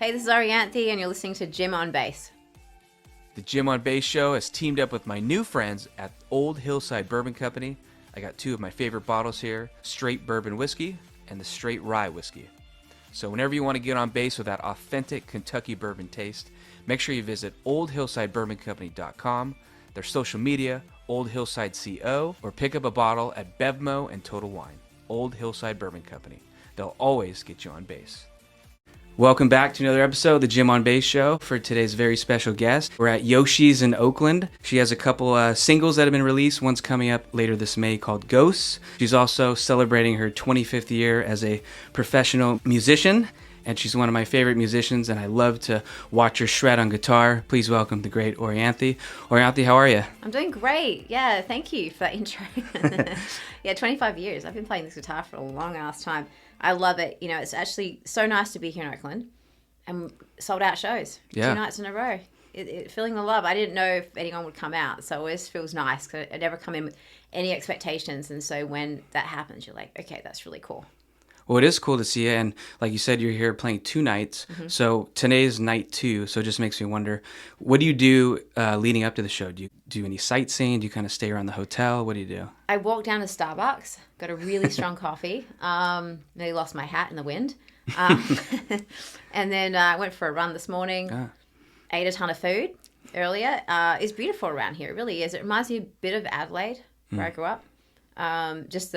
Hey, this is Orianthi, and you're listening to Jim on Bass. The Jim on Bass show has teamed up with my new friends at Old Hillside Bourbon Company. I got two of my favorite bottles here, straight bourbon whiskey and the straight rye whiskey. So whenever you want to get on bass with that authentic Kentucky bourbon taste, make sure you visit oldhillsidebourboncompany.com, their social media, Old Hillside CO, or pick up a bottle at Bevmo and Total Wine. Old Hillside Bourbon Company. They'll always get you on bass. Welcome back to another episode of the Jim on Bass show. For today's very special guest, we're at Yoshi's in Oakland. She has a couple singles that have been released. One's coming up later this May called Ghosts. She's also celebrating her 25th year as a professional musician, and she's one of my favorite musicians, and I love to watch her shred on guitar. Please welcome the great Orianthi. Orianthi, how are you? I'm doing great. Yeah, thank you for that intro. Yeah, 25 years. I've been playing this guitar for a long ass time. I love it. You know, it's actually so nice to be here in Oakland and sold out shows 2 nights in a row. Feeling the love. I didn't know if anyone would come out, so it always feels nice because I never come in with any expectations. And so when that happens, you're like, okay, that's really cool. Well, it is cool to see you, and like you said, you're here playing 2 nights, so today's night 2, so it just makes me wonder, what do you do leading up to the show? Do you do any sightseeing? Do you kind of stay around the hotel? What do you do? I walked down to Starbucks, got a really strong coffee, nearly lost my hat in the wind, and then I went for a run this morning, ate a ton of food earlier. It's beautiful around here, it really is. It reminds me a bit of Adelaide, where I grew up, just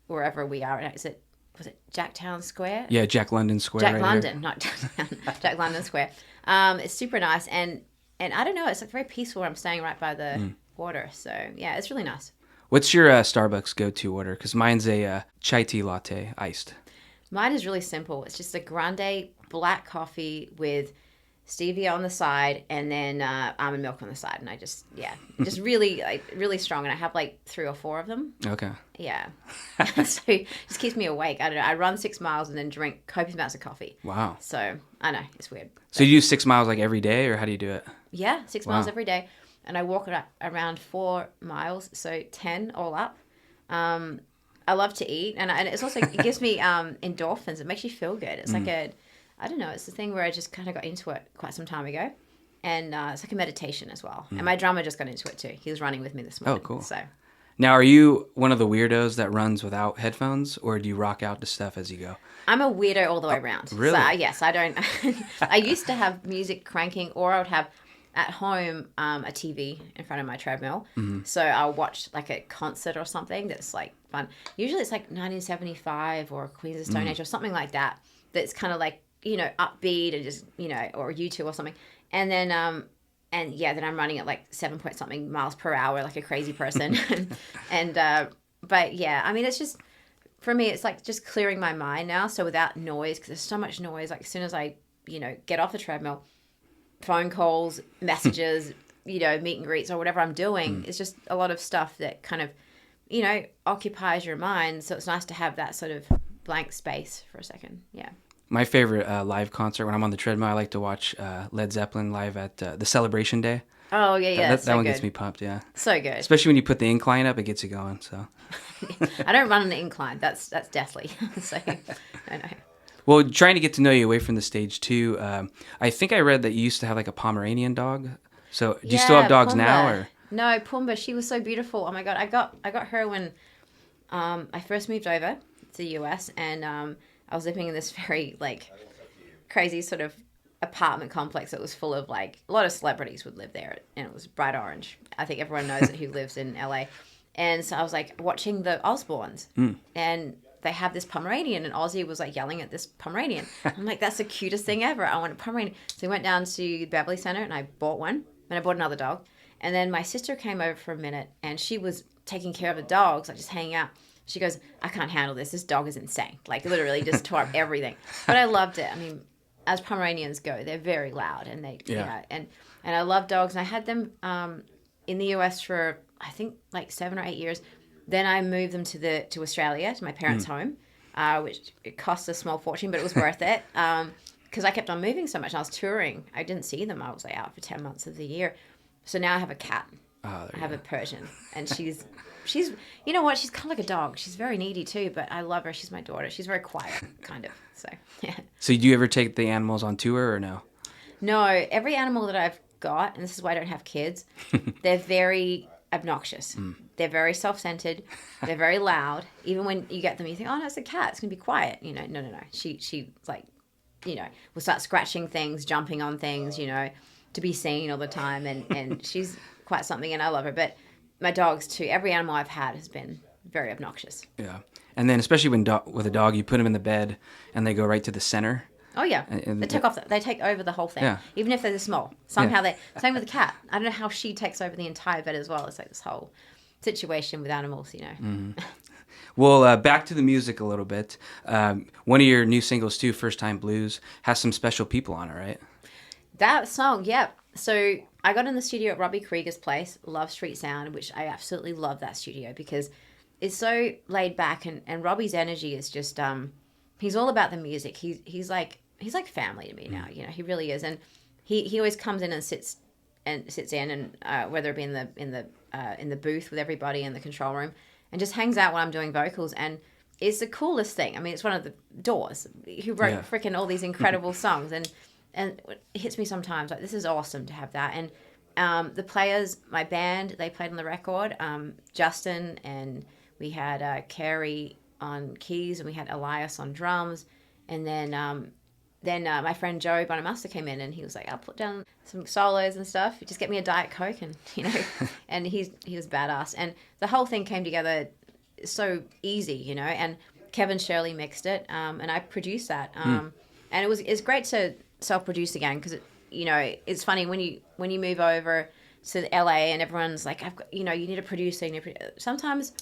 wherever we are, was it Jacktown Square? Yeah, Jack London Square. Jack right London, here. not Jacktown. Jack London Square. It's super nice, and I don't know, it's like very peaceful. I'm staying right by the water, so yeah, it's really nice. What's your Starbucks go-to order? Because mine's a chai tea latte, iced. Mine is really simple. It's just a grande black coffee with stevia on the side, and then almond milk on the side, and I just really really strong, and I have like 3 or 4 of them. Okay. Yeah. So it just keeps me awake. I don't know. I run 6 miles and then drink copious amounts of coffee. Wow. So I know it's weird. So you do 6 miles like every day, or how do you do it? Yeah, 6 miles every day, and I walk around 4 miles, so 10 all up. I love to eat, and it's also it gives me endorphins. It makes you feel good. It's like I don't know, it's the thing where I just kind of got into it quite some time ago. And it's like a meditation as well. And my drummer just got into it too. He was running with me this morning. Oh, cool. So. Now, are you one of the weirdos that runs without headphones, or do you rock out to stuff as you go? I'm a weirdo all the way around. Really? So, yes, I don't. I used to have music cranking, or I would have at home a TV in front of my treadmill. So I'll watch like a concert or something that's like fun. Usually it's like 1975 or Queens of Stone Age or something like that. That's kind of like, you know, upbeat and just, you know, or U2 or something. And then, then I'm running at like 7 point something miles per hour, like a crazy person. But yeah, I mean, it's just, for me, it's like just clearing my mind now. So without noise, because there's so much noise, like as soon as I, you know, get off the treadmill, phone calls, messages, you know, meet and greets or whatever I'm doing, it's just a lot of stuff that kind of, you know, occupies your mind. So it's nice to have that sort of blank space for a second. Yeah. My favorite live concert, when I'm on the treadmill, I like to watch Led Zeppelin live at the Celebration Day. Oh, yeah. That one gets me pumped, yeah. So good. Especially when you put the incline up, it gets you going, so. I don't run on the incline. That's deathly. So, I know. Well, trying to get to know you away from the stage, too, I think I read that you used to have like a Pomeranian dog. So do you still have dogs Pumbaa. now? Or? No, Pumbaa. She was so beautiful. Oh, my God. I got her when I first moved over to the US, and I was living in this very, like, crazy sort of apartment complex that was full of, like, a lot of celebrities would live there, and it was bright orange. I think everyone knows it who lives in LA. And so I was, like, watching the Osbournes, and they have this Pomeranian, and Ozzy was, like, yelling at this Pomeranian. I'm like, that's the cutest thing ever. I want a Pomeranian. So we went down to Beverly Center, and I bought one, and I bought another dog. And then my sister came over for a minute, and she was taking care of the dogs, like, just hanging out. She goes, I can't handle this. This dog is insane. Like, literally just tore up everything. But I loved it. I mean, as Pomeranians go, they're very loud. And they, you know, and I love dogs. And I had them in the US for, I think, like 7 or 8 years. Then I moved them to Australia, to my parents' home, which it cost a small fortune, but it was worth it. Because I kept on moving so much. And I was touring. I didn't see them. I was like out for 10 months of the year. So now I have a cat. Oh, I have a Persian, and she's, you know what? She's kind of like a dog. She's very needy too, but I love her. She's my daughter. She's very quiet, kind of. So, yeah. So do you ever take the animals on tour or no? No, every animal that I've got, and this is why I don't have kids, they're very obnoxious. They're very self-centered. They're very loud. Even when you get them, you think, oh, no, it's a cat. It's going to be quiet. You know, no. She like, you know, will start scratching things, jumping on things, you know, to be seen all the time. And she's quite something, and I love her. But my dogs, too, every animal I've had has been very obnoxious. Yeah. And then especially when with a dog, you put them in the bed and they go right to the center. Oh yeah, they take over the whole thing, yeah. Even if they're small. Somehow same with the cat. I don't know how she takes over the entire bed as well. It's like this whole situation with animals, you know. Mm-hmm. Well, back to the music a little bit. One of your new singles too, "First Time Blues," has some special people on it, right? That song, yeah. So I got in the studio at Robbie Krieger's place, Love Street Sound, which I absolutely love that studio because it's so laid back, and Robbie's energy is just he's all about the music. He's like family to me now. You know, he really is, and he always comes in and sits in, and whether it be in the booth with everybody in the control room, and just hangs out while I'm doing vocals, and it's the coolest thing. I mean, it's one of the Doors who wrote freaking all these incredible songs, and it hits me sometimes like this is awesome to have that. And the players, my band, they played on the record. Justin, and we had Carrie on keys, and we had Elias on drums, and then my friend Joe Bonamassa came in, and he was like, I'll put down some solos and stuff. Just get me a Diet Coke, and you know, and he was badass. And the whole thing came together so easy, you know. And Kevin Shirley mixed it, and I produced that. And it's great to self-produce again because you know it's funny when you move over to LA and everyone's like, you need a producer. Sometimes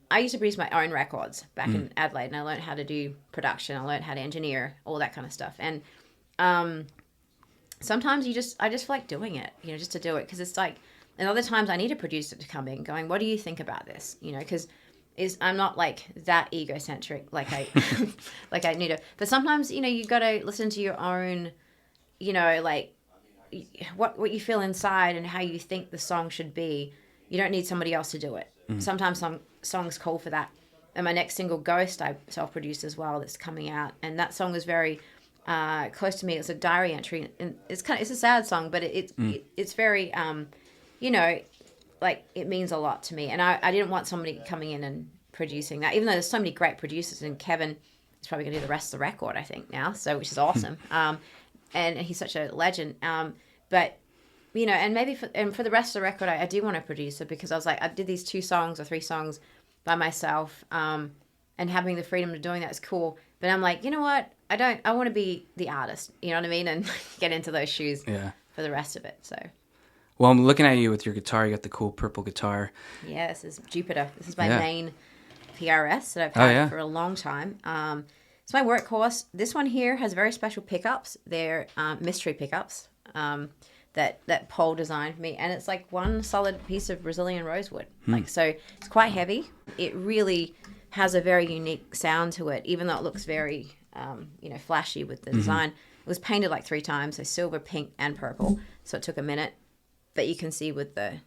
I used to produce my own records back in Adelaide, and I learned how to do production. I learned how to engineer, all that kind of stuff. And sometimes I just feel like doing it, you know, just to do it. Because it's like, and other times I need a producer to come in going, what do you think about this? You know, because I'm not like that egocentric like I like I need to. But sometimes, you know, you got to listen to your own, you know, like what you feel inside and how you think the song should be. You don't need somebody else to do it. Sometimes some songs call for that. And my next single, Ghost, I self-produced as well. That's coming out, and that song is very close to me. It's a diary entry, and it's a sad song, but it's very you know, like it means a lot to me. And I didn't want somebody coming in and producing that, even though there's so many great producers, and Kevin is probably going to do the rest of the record, I think now, so which is awesome. And he's such a legend. But you know, and maybe for the rest of the record, I do want a producer because I was like, I did these 2 songs or 3 songs by myself, and having the freedom of doing that is cool. But I'm like, you know what? I want to be the artist, you know what I mean? And get into those shoes for the rest of it. So. Well, I'm looking at you with your guitar. You got the cool purple guitar. Yeah, this is Jupiter. This is my main PRS that I've had for a long time. It's my workhorse. This one here has very special pickups. They're mystery pickups. That Paul designed for me, and it's like one solid piece of Brazilian rosewood. Like, so it's quite heavy. It really has a very unique sound to it, even though it looks very, you know, flashy with the design. It was painted like 3 times, so silver, pink, and purple. So it took a minute, but you can see with the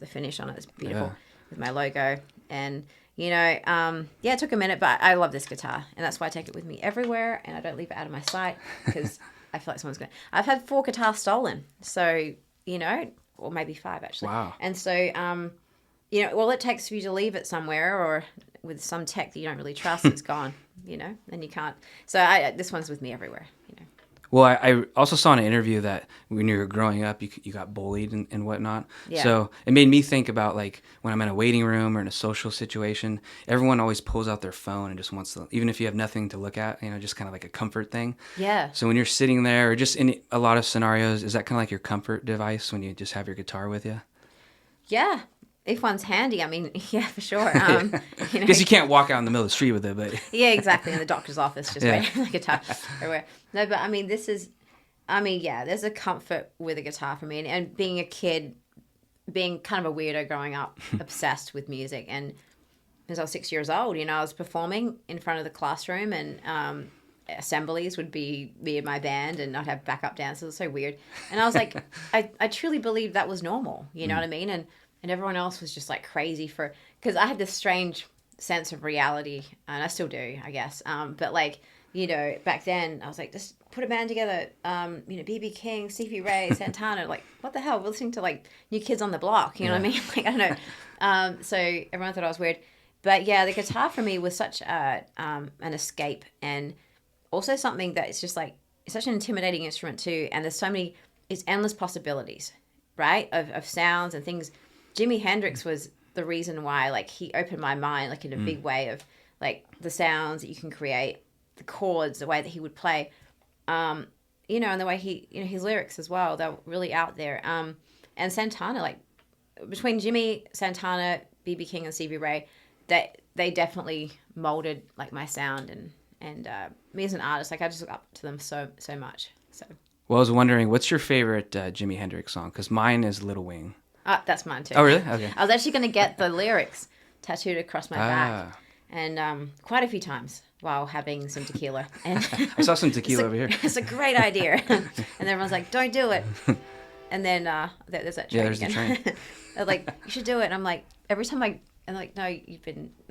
finish on it, it's beautiful with my logo. And you know, it took a minute, but I love this guitar, and that's why I take it with me everywhere, and I don't leave it out of my sight because. I feel like someone's going to... I've had 4 guitars stolen. So, you know, or maybe 5 actually. Wow. And so, you know, all it takes for you to leave it somewhere or with some tech that you don't really trust, it's gone, you know, and you can't. So this one's with me everywhere, you know. Well, I also saw in an interview that when you were growing up, you got bullied and whatnot. Yeah. So it made me think about, like, when I'm in a waiting room or in a social situation, everyone always pulls out their phone and just wants to, even if you have nothing to look at, you know, just kind of like a comfort thing. Yeah. So when you're sitting there or just in a lot of scenarios, is that kind of like your comfort device when you just have your guitar with you? Yeah. If one's handy, I mean, yeah, for sure. Because you can't walk out in the middle of the street with it, but... Yeah, exactly. In the doctor's office, just waiting the guitar everywhere. No, but I mean, there's a comfort with a guitar for me. And being a kid, being kind of a weirdo growing up, obsessed with music. And as I was 6 years old, you know, I was performing in front of the classroom, and assemblies would be me and my band, and I'd have backup dancers. It was so weird. And I was like, I truly believed that was normal. You know what I mean? And and everyone else was just like crazy for, because I had this strange sense of reality, and I still do, I guess. But like, you know, back then I was like, just put a band together. You know, BB King, Stevie Ray, Santana. Like, what the hell? We're listening to like New Kids on the Block. You know what I mean? Like, I don't know. So everyone thought I was weird. But yeah, the guitar for me was such an escape, and also something that it's just like, it's such an intimidating instrument too. And there's so many, it's endless possibilities, right? Of sounds and things. Jimi Hendrix was the reason why, like, he opened my mind, like, in a big way of, like, the sounds that you can create, the chords, the way that he would play, you know, and the way he, you know, his lyrics as well, they're really out there. And Santana, like, between Jimmy, Santana, BB King, and Stevie Ray, they definitely molded, like, my sound and me as an artist. Like, I just look up to them so much. So. Well, I was wondering, what's your favorite Jimi Hendrix song? Because mine is Little Wing. That's mine too. Oh, really? Okay. I was actually going to get the lyrics tattooed across my back, and quite a few times while having some tequila. And I saw some tequila over here. It's a great idea. And everyone's like, don't do it. And then there's that train. Yeah, there's again. the train. They're like, you should do it. And I'm like, every time and they're like, no,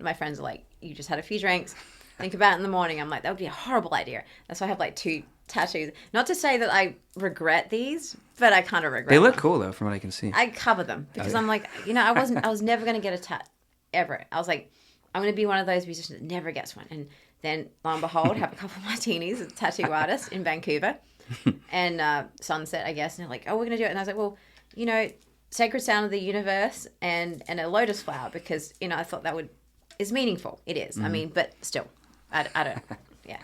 my friends are like, you just had a few drinks. Think about it in the morning. I'm like, that would be a horrible idea. That's why I have like 2 tattoos. Not to say that I regret these, but I kind of regret They look them. cool though, from what I can see. I cover them because I'm like, you know, I was never going to get a tat ever. I was like, I'm going to be one of those musicians that never gets one. And then, lo and behold, have a couple of martinis, a tattoo artist in Vancouver and Sunset, I guess. And they're like, oh, we're going to do it. And I was like, well, you know, sacred sound of the universe and a lotus flower, because, you know, I thought that is meaningful. It is. I mean, but still, I don't, yeah.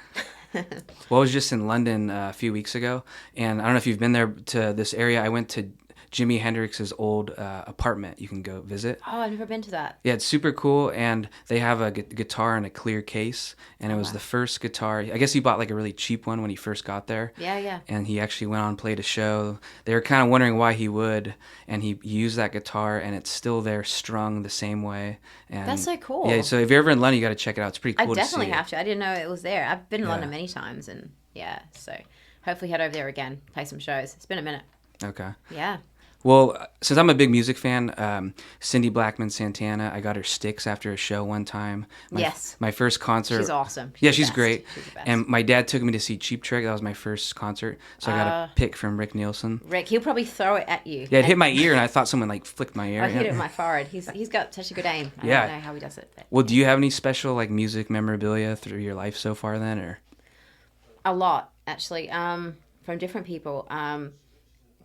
Well, I was just in London a few weeks ago, and I don't know if you've been there to this area. I went to Jimi Hendrix's old apartment. You can go visit. Oh, I've never been to that. Yeah, it's super cool, and they have a guitar in a clear case, and it was the first guitar. I guess he bought like a really cheap one when he first got there. Yeah. And he actually went on and played a show. They were kind of wondering why he would, and he used that guitar, and it's still there, strung the same way. And that's so cool. Yeah, so if you're ever in London, you got to check it out. It's pretty cool I to see. definitely have to. I didn't know it was there. I've been in Yeah. London many times, and yeah, so hopefully head over there again, play some shows. It's been a minute. Okay. Yeah. Well, since I'm a big music fan, Cindy Blackman Santana, I got her sticks after a show one time. Yes. My first concert. She's awesome. Yeah, the she's best. great. She's the best. And my dad took me to see Cheap Trick. That was my first concert. So I got a pick from Rick Nielsen. Rick, he'll probably throw it at you. Yeah, it hit my ear, and I thought someone like flicked my ear. I hit it in my forehead. He's got such a good aim. I Yeah. don't know how he does it. But Well, do you have any special like music memorabilia through your life so far then, or? a lot, actually, from different people.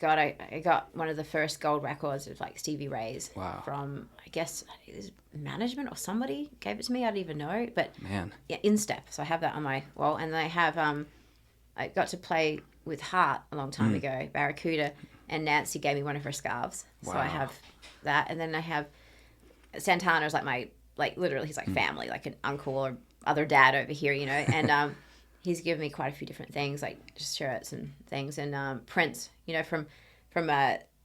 God, I got one of the first gold records of like Stevie Ray's. Wow. From, I guess, it was management or somebody gave it to me. I don't even know. But Man. yeah, in step. So I have that on my wall. And I have, I got to play with Hart a long time ago, Barracuda. And Nancy gave me one of her scarves. So I Wow. have that. And then I have Santana is like my, like literally he's like family, like an uncle or other dad over here, you know. And he's given me quite a few different things, like just shirts and things. And Prince, you know, from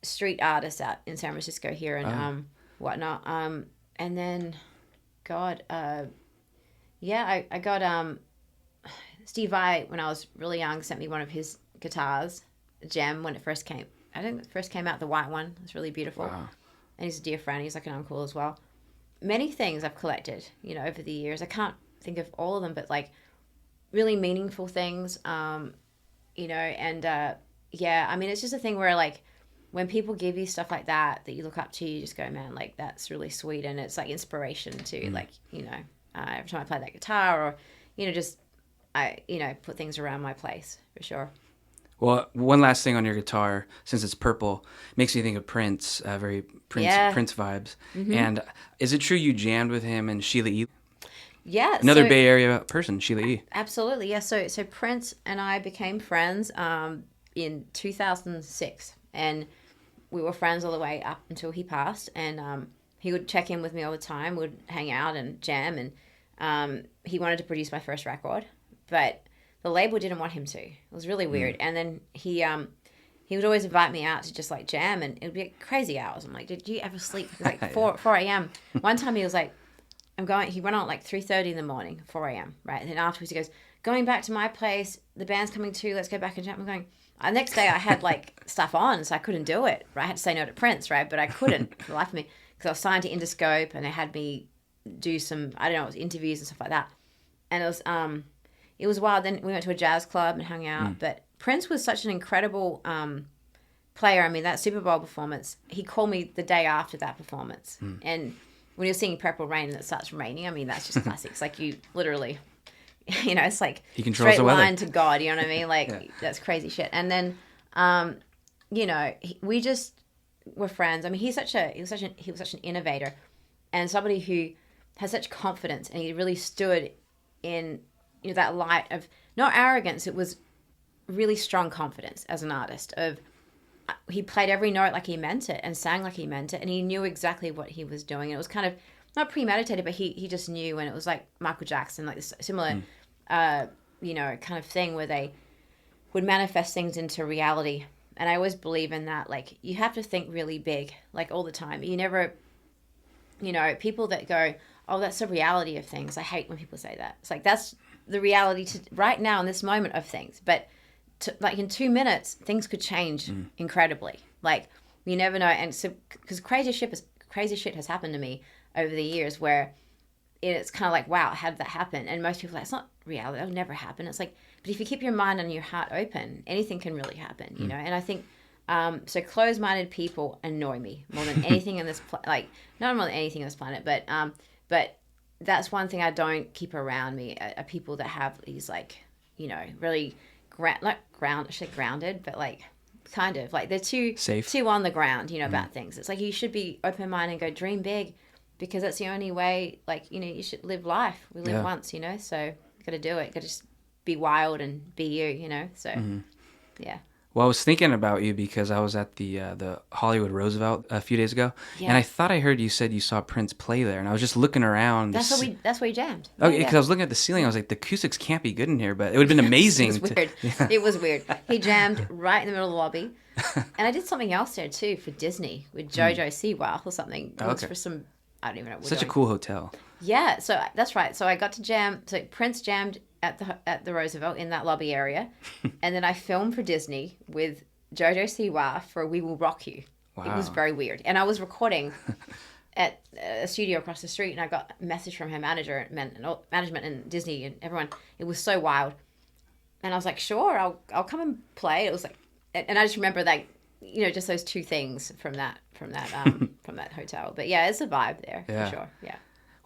street artists out in San Francisco here and whatnot. And then, God, yeah, I got Steve Vai, when I was really young, sent me one of his guitars, a gem, when it first came. I think it first came out, the white one. It's really beautiful. Wow. And he's a dear friend. He's like an uncle as well. Many things I've collected, you know, over the years. I can't think of all of them, but like really meaningful things, you know, and yeah, I mean, it's just a thing where like when people give you stuff like that you look up to, you just go, man, like that's really sweet. And it's like inspiration to like, you know, every time I play that guitar or, you know, just, you know, put things around my place for sure. Well, one last thing on your guitar, since it's purple, makes me think of Prince, very Prince vibes. Mm-hmm. And is it true you jammed with him and Sheila E? Yeah. Another Bay Area person, Sheila E. Absolutely, yeah. So Prince and I became friends in 2006, and we were friends all the way up until he passed. And he would check in with me all the time. We'd hang out and jam, and he wanted to produce my first record, but the label didn't want him to. It was really weird. And then he would always invite me out to just like jam, and it would be crazy hours. I'm like, did you ever sleep? It was like 4 a.m. One time he was like, he went on at like 3:30 in the morning, 4 a.m., right? And then afterwards he goes, going back to my place, the band's coming too, let's go back and jam. I'm going, next day I had like stuff on, so I couldn't do it, right? I had to say no to Prince, right? But I couldn't for the life of me. because I was signed to Interscope, and they had me do some, I don't know, it was interviews and stuff like that. And it was wild. Then we went to a jazz club and hung out. But Prince was such an incredible player. I mean, that Super Bowl performance, he called me the day after that performance. And when you're singing Purple Rain and it starts raining, I mean, that's just classic. It's like you literally, you know, it's like he controls straight the weather. line to God, you know what I mean? Like, that's crazy shit. And then, you know, we just were friends. I mean, he was such an innovator and somebody who has such confidence, and he really stood in, you know, that light of not arrogance. It was really strong confidence as an artist. Of he played every note like he meant it and sang like he meant it, and he knew exactly what he was doing. And it was kind of not premeditated, but he just knew. And it was like Michael Jackson, like this similar, you know, kind of thing where they would manifest things into reality. And I always believe in that. Like, you have to think really big, like all the time. You never, you know, people that go, oh, that's the reality of things. I hate when people say that. It's like, that's the reality to right now in this moment of things. But like in 2 minutes, things could change incredibly. Like, you never know. And so, because crazy shit has happened to me over the years where it's kind of like, wow, how did that happen? And most people are like, it's not reality. That'll never happen. It's like, but if you keep your mind and your heart open, anything can really happen, you know? And I think, so closed-minded people annoy me more than anything in this, like, not more than anything on this planet, but that's one thing I don't keep around me, are people that have these, like, you know, really grounded, but like, kind of, like, they're too on the ground, you know, about things. It's like, you should be open-minded and go dream big, because that's the only way, like, you know, you should live life. We live once, you know, so you got to do it. Got to just be wild and be you know, so, yeah. Well, I was thinking about you because I was at the Hollywood Roosevelt a few days ago, and I thought I heard you said you saw Prince play there, and I was just looking around. That's where we jammed. Okay, because I was looking at the ceiling, I was like, the acoustics can't be good in here, but it would have been amazing. It was weird. It was weird. He jammed right in the middle of the lobby, and I did something else there too for Disney with JoJo Siwa or something. It was for some, I don't even know. Such a cool hotel. Yeah, so that's right. So I got to jam. So Prince jammed at the Roosevelt in that lobby area, and then I filmed for Disney with JoJo Siwa for We Will Rock You. Wow. It was very weird, and I was recording at a studio across the street, and I got a message from her management and Disney and everyone. It was so wild, and I was like, sure, I'll come and play. It was like, and I just remember that, you know, just those two things from that from that hotel. But yeah, it's a vibe there for sure. Yeah.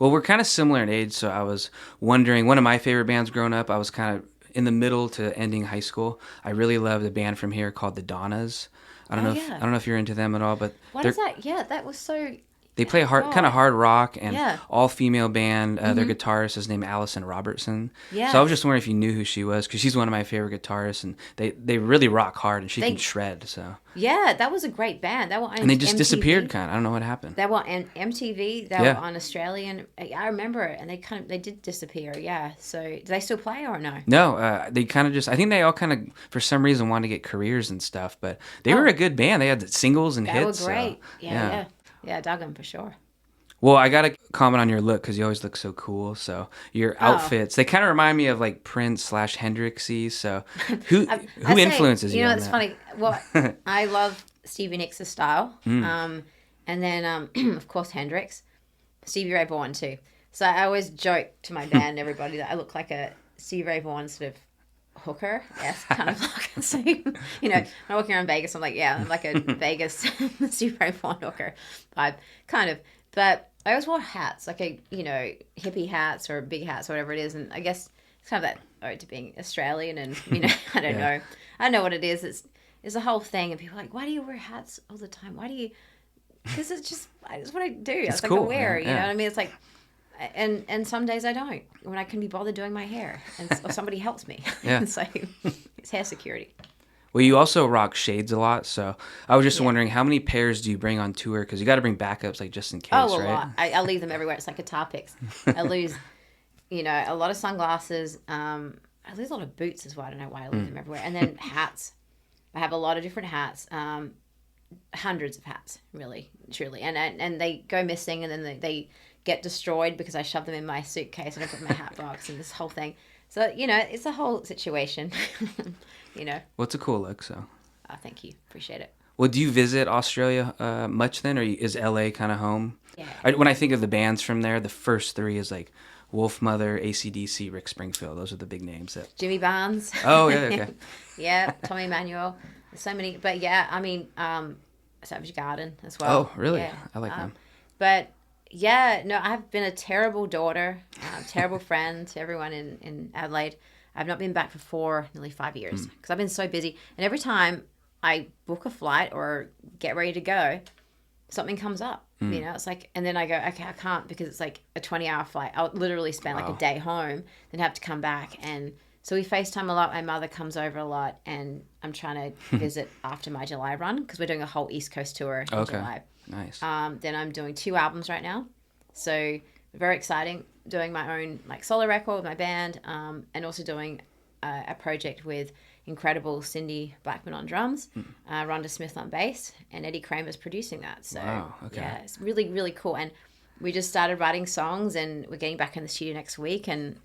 Well, we're kind of similar in age, so I was wondering, one of my favorite bands growing up, I was kind of in the middle to ending high school. I really loved a band from here called the Donnas. I don't know if you're into them at all, but what is that? Yeah, that was so. They play kind of hard rock and all-female band. Their guitarist is named Allison Robertson. Yeah. So I was just wondering if you knew who she was, because she's one of my favorite guitarists, and they really rock hard, and she can shred. So yeah, that was a great band. And they just disappeared, kind of. I don't know what happened. They were on MTV. They were on Australian. I remember it, and they did disappear. Yeah. So do they still play or no? No, they kind of just. I think they all kind of, for some reason, wanted to get careers and stuff. But they were a good band. They had singles and hits. They were great. So, Yeah. Yeah, I dug them for sure. Well, I got to comment on your look, because you always look so cool. So your outfits, they kind of remind me of like Prince / Hendrixy. So who influences you? You know, on it's that? funny. Well, I love Stevie Nicks' style. And then, of course, Hendrix. Stevie Ray Vaughan too. So I always joke to my band and everybody that I look like a Stevie Ray Vaughan sort of hooker. Yes, kind of like, so, you know, when I'm walking around Vegas, I'm like, yeah, I'm like a Vegas Stevie Ray Vaughan hooker vibe, kind of. But I always wore hats, like hippie hats or big hats or whatever it is. And I guess it's kind of that ode to being Australian, and, you know, I don't know. I don't know what it is. It's a whole thing, and people are like, why do you wear hats all the time? Why do you? Because it's what I do. It's like cool, I wear, you know what I mean? It's like, and some days I don't, when I can be bothered doing my hair, or somebody helps me. Yeah. So it's hair security. Well, you also rock shades a lot, so I was just wondering, how many pairs do you bring on tour? Because you got to bring backups, like, just in case, right? Lot. I leave them everywhere. It's like guitar picks. I lose, you know, a lot of sunglasses. I lose a lot of boots as well. I don't know why I leave them everywhere. And then hats. I have a lot of different hats. Hundreds of hats, really, truly. And they go missing, and then they get destroyed because I shove them in my suitcase and I put them in my hat box, and this whole thing. So, you know, it's a whole situation. You know. Well, it's a cool look, so. Oh, thank you. Appreciate it. Well, do you visit Australia much then, or is LA kind of home? Yeah. When I think of the bands from there, the first three is like Wolf Mother, AC/DC, Rick Springfield. Those are the big names. Jimmy Barnes. Oh, yeah, okay. Yeah, Tommy Emmanuel. There's so many. But yeah, I mean, Savage Garden as well. Oh, really? Yeah. I like them. But yeah, no, I've been a terrible daughter, terrible friend to everyone in Adelaide. I've not been back for nearly 5 years because I've been so busy. And every time I book a flight or get ready to go, something comes up. You know, it's like, and then I go, okay, I can't because it's like a 20-hour flight. I'll literally spend like a day home, then have to come back. And so we FaceTime a lot. My mother comes over a lot, and I'm trying to visit after my July run because we're doing a whole East Coast tour in July. Nice. Then I'm doing 2 albums right now. So very exciting. Doing my own like solo record with my band, and also doing a project with incredible Cindy Blackman on drums, Rhonda Smith on bass, and Eddie Kramer's producing that. So wow, okay. Yeah, it's really, really cool. And we just started writing songs, and we're getting back in the studio next week. And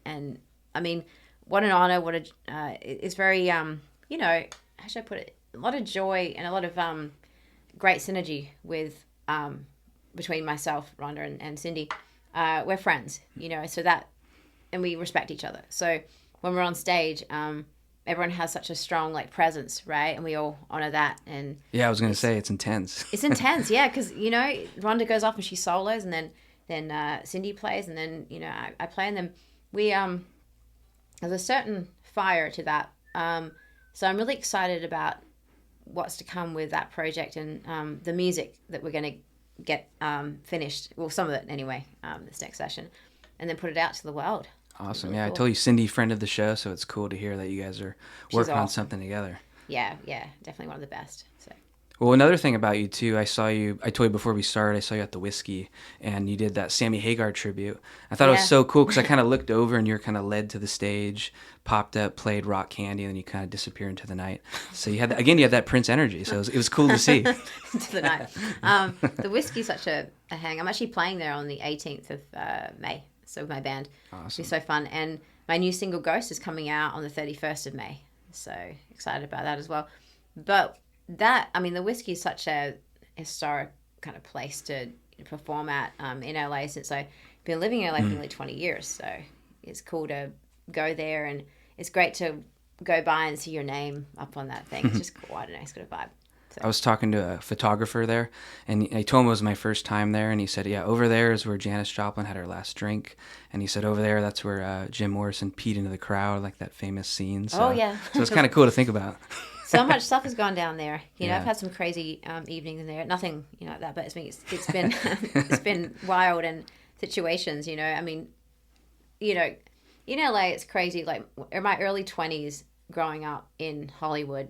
I mean, what an honor! What a it's very you know, how should I put it? A lot of joy and a lot of great synergy with between myself, Rhonda, and Cindy. We're friends, you know, so that, and we respect each other. So when we're on stage, everyone has such a strong like presence, right? And we all honor that. And yeah, I was gonna say it's intense. It's intense, yeah, because you know Rhonda goes off and she solos, and then Cindy plays, and then you know I play, and then we there's a certain fire to that. So I'm really excited about what's to come with that project and the music that we're gonna get finished. Well, some of it anyway. This next session, and then put it out to the world. Awesome. Really Yeah, cool. I told you Cindy, friend of the show, so it's cool to hear that you guys are working on awesome. something together. Yeah, definitely one of the best. So. Well, another thing about you too, I told you before we started, I saw you at the Whiskey, and you did that Sammy Hagar tribute. I thought it was so cool because I kind of looked over and you were kind of led to the stage, popped up, played Rock Candy, and then you kind of disappear into the night. So you had that Prince energy. So it was cool to see. Into the night. The Whiskey's such a hang. I'm actually playing there on the 18th of May. So with my band. Awesome. It'll be so fun. And my new single Ghost is coming out on the 31st of May. So excited about that as well. But the Whiskey is such a historic kind of place to perform at in LA since I've been living in LA for nearly 20 years. So it's cool to go there, and it's great to go by and see your name up on that thing. It's just cool. I don't know. It's got a vibe. So. I was talking to a photographer there, and I told him it was my first time there, and he said, yeah, over there is where Janis Joplin had her last drink, and he said over there that's where Jim Morrison peed into the crowd, like that famous scene. So, yeah. So it's kind of cool to think about. So much stuff has gone down there. You know, Yeah. I've had some crazy evenings in there. Nothing, you know, like that, but it's been it's been wild and situations. You know, I mean, you know, in LA, it's crazy. Like in my early 20s, growing up in Hollywood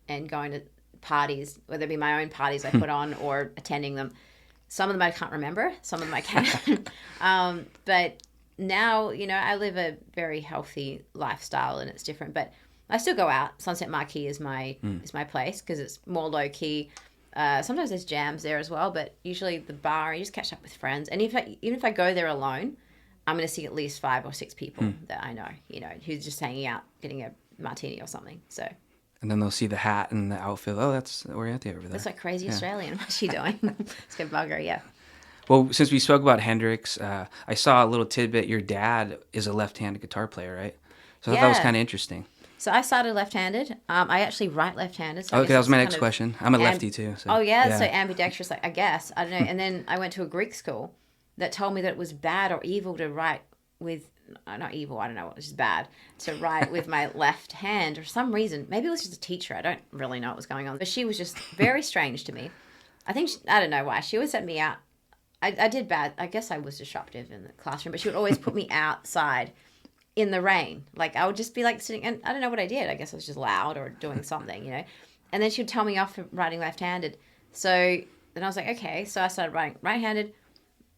and going to parties, whether it be my own parties I put on or attending them. Some of them I can't remember. Some of them I can. But now, you know, I live a very healthy lifestyle, and it's different. But I still go out. Sunset Marquee is my place because it's more low key. Sometimes there's jams there as well, but usually the bar, you just catch up with friends. And even if I go there alone, I'm going to see at least 5 or 6 people that I know, you know, who's just hanging out, getting a martini or something. So. And then they'll see the hat and the outfit. Oh, that's Orianthi over there. That's like crazy Australian. What's she doing? Let's go bugger, yeah. Well, since we spoke about Hendrix, I saw a little tidbit. Your dad is a left-handed guitar player, right? So I thought that was kind of interesting. So I started left-handed. I actually write left-handed. So okay, that was my next question. I'm a lefty too. So. Oh, yeah, so ambidextrous, like, I guess. I don't know. And then I went to a Greek school that told me that it was bad or evil to write with, not evil, I don't know, it was just bad, to write with my left hand for some reason. Maybe it was just a teacher. I don't really know what was going on. But she was just very strange to me. I don't know why. She always sent me out. I did bad. I guess I was disruptive in the classroom, but she would always put me outside in the rain. Like, I would just be like sitting, and I don't know what I did. I guess I was just loud or doing something, you know. And then she would tell me off for writing left-handed. So then I was like, okay. So I started writing right-handed.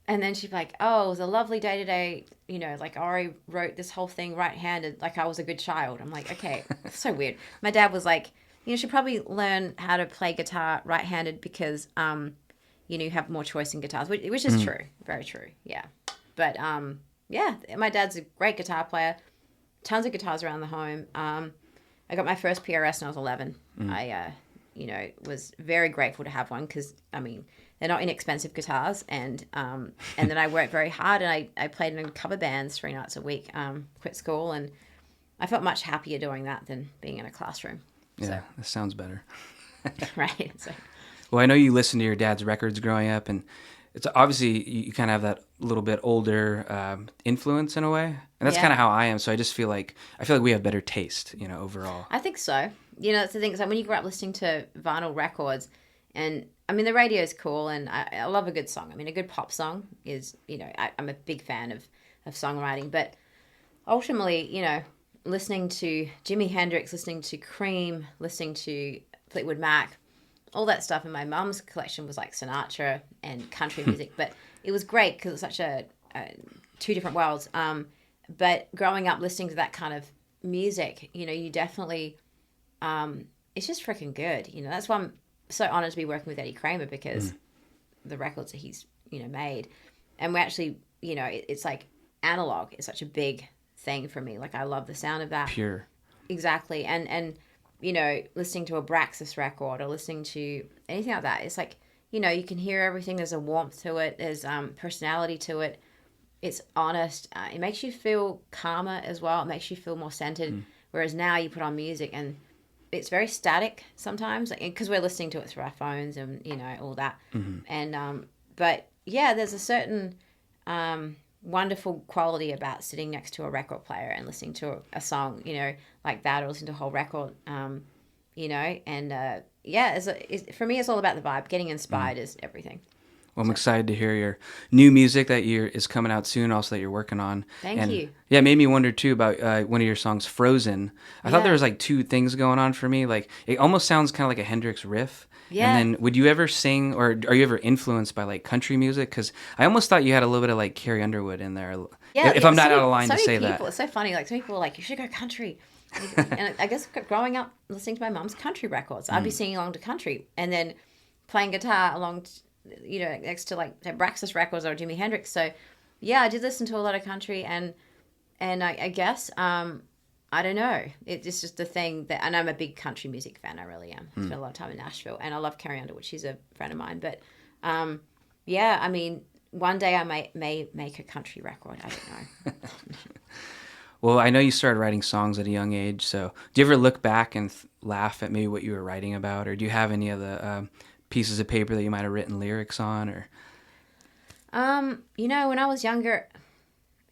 And then she'd be like, oh, it was a lovely day today. You know, like, Ori wrote this whole thing right-handed, like I was a good child. I'm like, okay, so weird. My dad was like, you should probably learn how to play guitar right-handed because, you know, you have more choice in guitars, which is true. Very true, yeah. But, yeah, my dad's a great guitar player. Tons of guitars around the home. I got my first PRS when I was 11. I was very grateful to have one because, I mean, they're not inexpensive guitars. And then I worked very hard and I played in cover bands 3 nights a week, quit school. And I felt much happier doing that than being in a classroom. Yeah, So. that sounds better. Right. So. Well, I know you listened to your dad's records growing up, and it's obviously you kind of have that little bit older influence in a way, and that's kind of how I am. So I feel like we have better taste, overall. I think so. It's the thing. So when you grow up listening to vinyl records, and I mean the radio is cool, and I love a good song. I mean a good pop song is, I'm a big fan of songwriting, but ultimately, listening to Jimi Hendrix, listening to Cream, listening to Fleetwood Mac, all that stuff in my mum's collection was like Sinatra and country music, but it was great because it's such a two different worlds. But growing up listening to that kind of music, you definitely, it's just freaking good. That's why I'm so honored to be working with Eddie Kramer because the records that he's, made. And we actually, it's like analog is such a big thing for me. Like I love the sound of that. Pure. Exactly. And listening to a Braxis record or listening to anything like that, it's like, you can hear everything. There's a warmth to it. There's personality to it. It's honest. It makes you feel calmer as well. It makes you feel more centered. Whereas now you put on music and it's very static sometimes because we're listening to it through our phones and, all that. And, but yeah, there's a certain wonderful quality about sitting next to a record player and listening to a song, like that, or listening to a whole record, and for me, it's all about the vibe. Getting inspired is everything. Well, I'm excited to hear your new music that is coming out soon, also that you're working on. Thank you. Yeah, it made me wonder too about one of your songs, Frozen. I thought there was like 2 things going on for me. Like it almost sounds kind of like a Hendrix riff. Yeah. And then would you ever sing, or are you ever influenced by like country music? Because I almost thought you had a little bit of like Carrie Underwood in there. Yeah. If I'm not out of line to say that. It's so funny. Like some people are like, you should go country. And I guess growing up listening to my mom's country records, I'd be singing along to country and then playing guitar along next to like Braxis records or Jimi Hendrix. So yeah, I did listen to a lot of country and I guess I don't know, it's just a thing that, and I'm a big country music fan. I really am. I spent a lot of time in Nashville and I love Carrie Underwood. She's a friend of mine, but yeah, I mean one day I may make a country record. I don't know. Well, I know you started writing songs at a young age, so do you ever look back and laugh at maybe what you were writing about, or do you have any of the pieces of paper that you might have written lyrics on, or? When I was younger,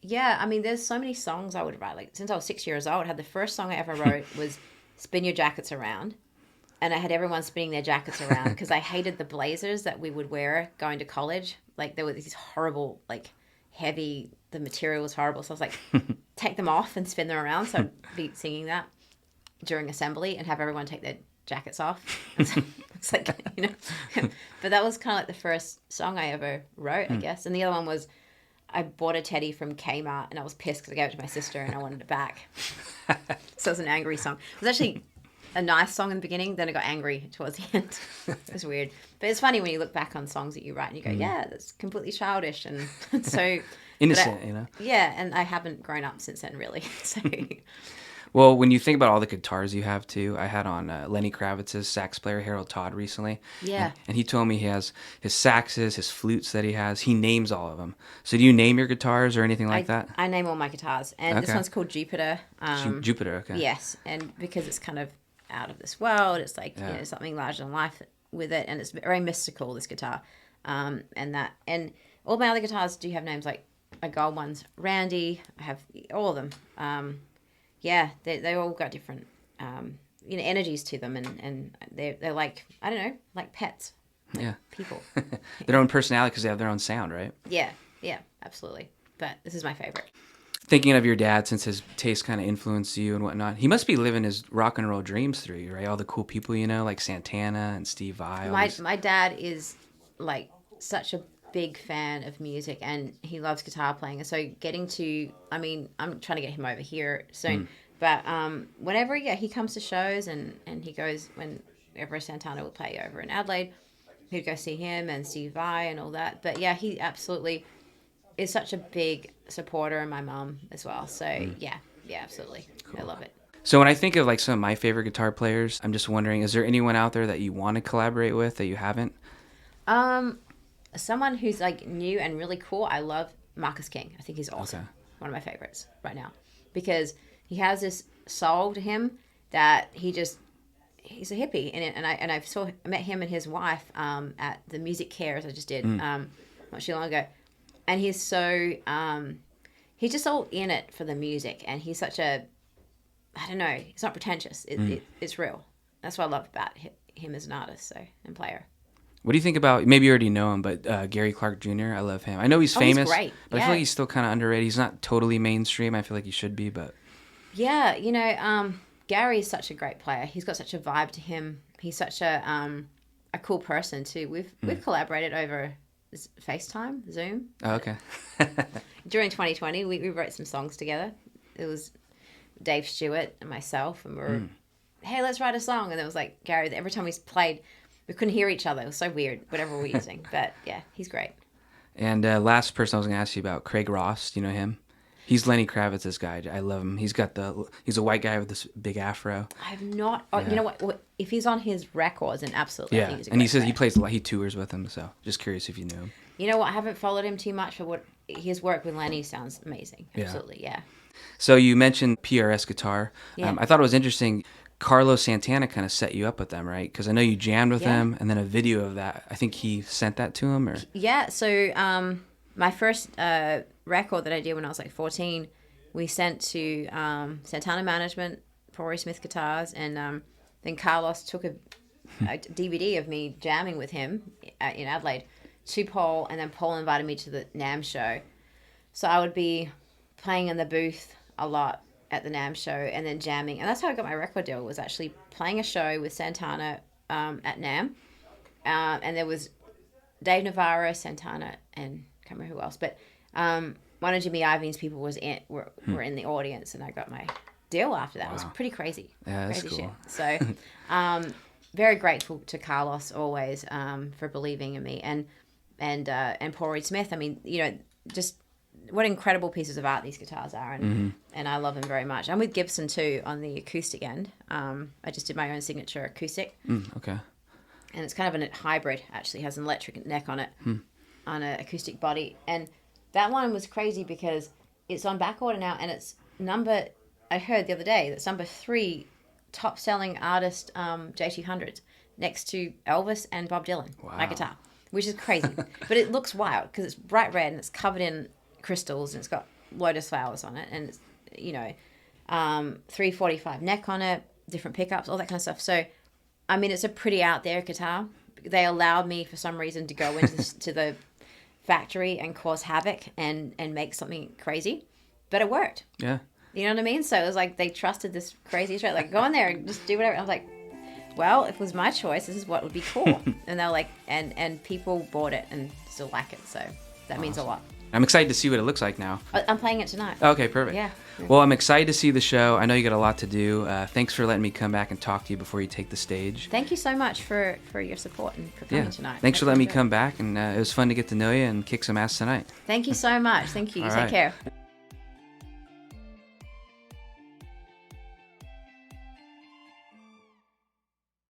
yeah, I mean, there's so many songs I would write. Like since I was 6 years old, I had the first song I ever wrote was "Spin Your Jackets Around," and I had everyone spinning their jackets around because I hated the blazers that we would wear going to college. Like there were these horrible, like heavy. The material was horrible, so I was like, take them off and spin them around. So I'd be singing that during assembly and have everyone take their jackets off. It's like, but that was kind of like the first song I ever wrote, I guess. And the other one was I bought a teddy from Kmart and I was pissed because I gave it to my sister and I wanted it back. So it was an angry song. It was actually a nice song in the beginning, then it got angry towards the end. It was weird. But it's funny when you look back on songs that you write and you go, yeah, that's completely childish and so... Innocent, Yeah, and I haven't grown up since then, really. So... Well, when you think about all the guitars you have, too, I had on Lenny Kravitz's sax player, Harold Todd, recently. Yeah. And he told me he has his saxes, his flutes that he has. He names all of them. So do you name your guitars or anything like that? I name all my guitars. And this one's called Jupiter. Jupiter, okay. Yes, and because it's kind of out of this world, it's like something larger than life with it. And it's very mystical, this guitar. And all my other guitars do have names, like my gold one's Randy. I have all of them. They all got different, energies to them, and they're like, I don't know, like pets. Like people. Their own personality because they have their own sound, right? Yeah, absolutely. But this is my favorite. Thinking of your dad, since his taste kind of influenced you and whatnot, he must be living his rock and roll dreams through you, right? All the cool people like Santana and Steve Vai. My dad is like such a big fan of music and he loves guitar playing, and so I'm trying to get him over here soon, but whenever he comes to shows and he goes, whenever Santana will play over in Adelaide, he'd go see him and Steve Vai and all that. But yeah, he absolutely is such a big supporter, and my mum as well, so yeah, absolutely. Cool. I love it. So when I think of like some of my favorite guitar players, I'm just wondering, is there anyone out there that you want to collaborate with that you haven't? Someone who's like new and really cool. I love Marcus King. I think he's awesome. Okay. One of my favorites right now because he has this soul to him that he's a hippie and I met him and his wife at the Music Cares I just did not too long ago, and he's so he's just all in it for the music, and he's such a, I don't know, he's not pretentious. It's real. That's what I love about him as an artist and player. What do you think about, maybe you already know him, but Gary Clark Jr.? I love him. I know he's famous, he's great. But I feel like he's still kind of underrated. He's not totally mainstream. I feel like he should be, but... Yeah, Gary is such a great player. He's got such a vibe to him. He's such a cool person too. We've collaborated over FaceTime, Zoom. Oh, okay. During 2020, we wrote some songs together. It was Dave Stewart and myself, and we were, hey, let's write a song. And it was like Gary. Every time we played, we couldn't hear each other. It was so weird, whatever we're using. But yeah, he's great. And last person I was going to ask you about, Craig Ross. Do you know him? He's Lenny Kravitz's guy. I love him. He's a white guy with this big afro. I have not. Oh, yeah. You know what? If he's on his records, then absolutely. Yeah, I think he's a and he great says player. he plays a lot. He tours with him. So just curious if you knew him. You know what? I haven't followed him too much, but his work with Lenny sounds amazing. Absolutely, yeah. So you mentioned PRS guitar. Yeah. I thought it was interesting. Carlos Santana kind of set you up with them, right? Because I know you jammed with him, and then a video of that. I think he sent that to him, or yeah. So my first record that I did when I was like 14, we sent to Santana Management, Rory Smith Guitars, and then Carlos took a DVD of me jamming with him in Adelaide to Paul, and then Paul invited me to the NAMM show. So I would be playing in the booth a lot at the NAMM show and then jamming. And that's how I got my record deal, was actually playing a show with Santana at NAMM. And there was Dave Navarro, Santana, and I can't remember who else. But one of Jimmy Iovine's people were in the audience, and I got my deal after that. Wow. It was pretty crazy. Yeah, that's crazy cool. Shit. So very grateful to Carlos always for believing in me. And Paul Reed Smith. I mean, just what incredible pieces of art these guitars are, and I love them very much. I'm with Gibson too on the acoustic end. I just did my own signature acoustic. Okay. And it's kind of a hybrid. Actually, has an electric neck on it, on an acoustic body. And that one was crazy because it's on back order now, and it's I heard the other day that's number 3 top selling artist J200s, next to Elvis and Bob Dylan. Wow. My guitar, which is crazy, but it looks wild because it's bright red and it's covered in crystals and it's got lotus flowers on it, and it's 345 neck on it, different pickups, all that kind of stuff. So I mean, it's a pretty out there guitar. They allowed me for some reason to go into to the factory and cause havoc and make something crazy, but it worked. Yeah. You know what I mean? So it was like they trusted this crazy straight, like, go in there and just do whatever. I was like, well, if it was my choice, this is what would be cool. And they're like, and people bought it and still like it. So that means a lot. I'm excited to see what it looks like now. I'm playing it tonight. Okay, perfect. Yeah. Well, I'm excited to see the show. I know you got a lot to do. Thanks for letting me come back and talk to you before you take the stage. Thank you so much for your support and for coming tonight. Thanks for letting me come back, and it was fun to get to know you and kick some ass tonight. Thank you so much. Thank you. All Take right. care.